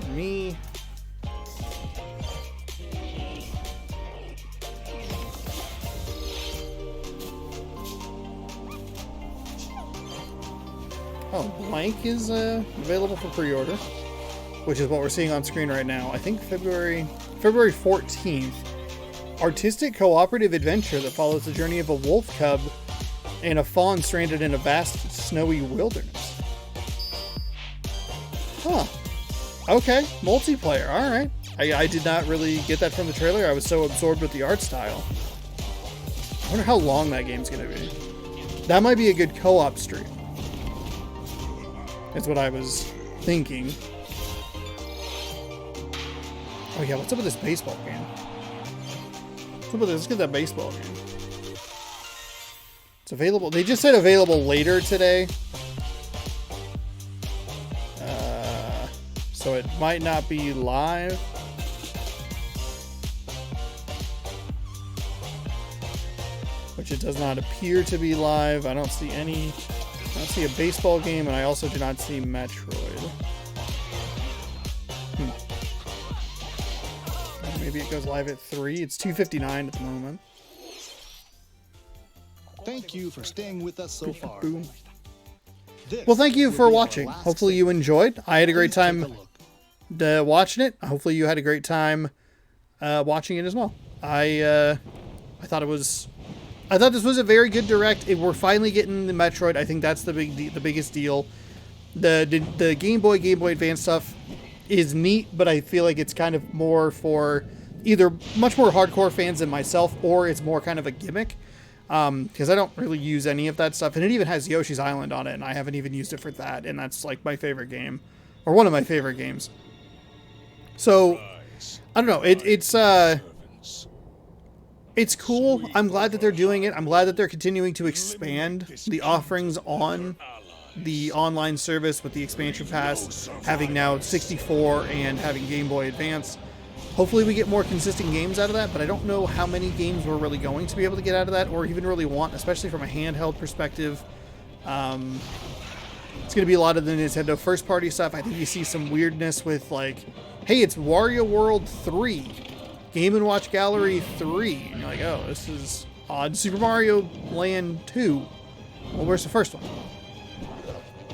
For me, Blank is available for pre-order, which is what we're seeing on screen right now. I think February 14th. Artistic cooperative adventure that follows the journey of a wolf cub and a fawn stranded in a vast snowy wilderness. Huh. Okay, multiplayer. All right. I did not really get that from the trailer. I was so absorbed with the art style. I wonder how long that game's gonna be. That might be a good co-op stream. That's what I was thinking. Oh yeah, what's up with this baseball game? What's up with this? Let's get that baseball game. It's available. They just said available later today. So it might not be live. Which it does not appear to be live. I don't see any. I don't see a baseball game, and I also do not see Metroid. Maybe it goes live at 3. It's 2:59 at the moment. Thank you for staying with us so far. Well, thank you for watching. Hopefully you enjoyed. I had a great time watching it. Hopefully you had a great time watching it as well. I thought this was a very good direct. We're finally getting the Metroid. I think that's the biggest deal. The Game Boy Advance stuff is neat, but I feel like it's kind of more for either much more hardcore fans than myself, or it's more kind of a gimmick. Because I don't really use any of that stuff, and it even has Yoshi's Island on it, and I haven't even used it for that, and that's like my favorite game, or one of my favorite games. So I don't know. It's cool. I'm glad that they're doing it. I'm glad that they're continuing to expand the offerings on the online service with the expansion pass, having now 64 and having Game Boy Advance. Hopefully we get more consistent games out of that, but I don't know how many games we're really going to be able to get out of that, or even really want, especially from a handheld perspective. It's going to be a lot of the Nintendo first-party stuff. I think you see some weirdness with, like, hey, it's Wario World 3, Game & Watch Gallery 3. And you're like, oh, this is odd. Super Mario Land 2. Well, where's the first one?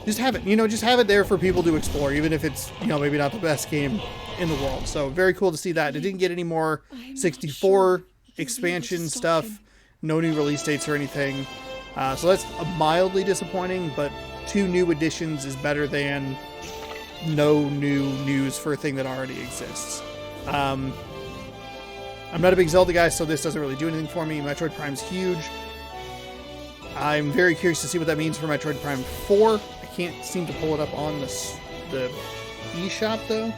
Just have it, just have it there for people to explore, even if it's, maybe not the best game in the world. So very cool to see that. It didn't get any more 64 expansion stuff, no new release dates or anything. So that's mildly disappointing, but 2 new additions is better than no new news for a thing that already exists. I'm not a big Zelda guy, so this doesn't really do anything for me. Metroid Prime's huge. I'm very curious to see what that means for Metroid Prime 4. I can't seem to pull it up on the eShop though.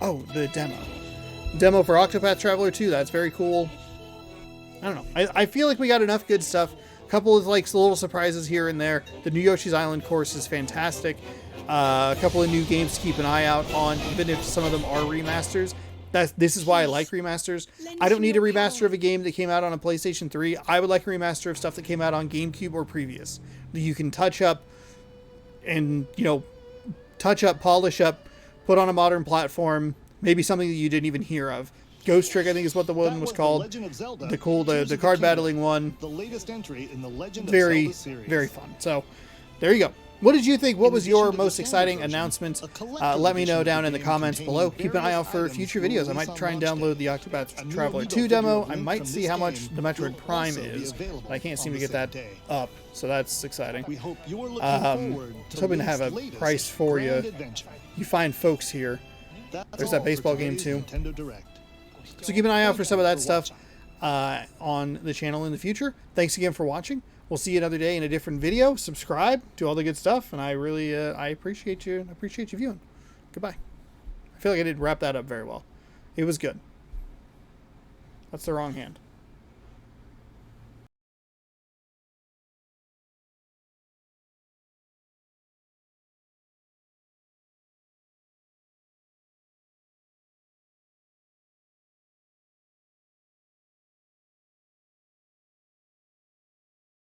Oh, the demo for Octopath Traveler 2. That's very cool. I don't know. I feel like we got enough good stuff. A couple of little surprises here and there. The new Yoshi's Island course is fantastic. A couple of new games to keep an eye out on, even if some of them are remasters. This is why I like remasters. I don't need a remaster of a game that came out on a PlayStation 3. I would like a remaster of stuff that came out on GameCube or previous, that you can touch up and, polish up, put on a modern platform, maybe something that you didn't even hear of. Ghost Trick, I think is what the one was called. The card battling one. The latest entry in the Legend of Very, Zelda series. very fun. So, there you go. What did you think? What was your most exciting announcement? Let me know down in the comments below. Keep an eye out for future videos. I might try and download the Octopath Traveler 2 demo. I might see how much the Metroid Prime is, but I can't seem to get that up, so that's exciting. I was hoping to have a price for you fine folks here. There's that baseball game too. So keep an eye out for some of that stuff on the channel in the future. Thanks again for watching. We'll see you another day in a different video. Subscribe, do all the good stuff, and I really I appreciate you. I appreciate you viewing. Goodbye. I feel like I didn't wrap that up very well. It was good. That's the wrong hand.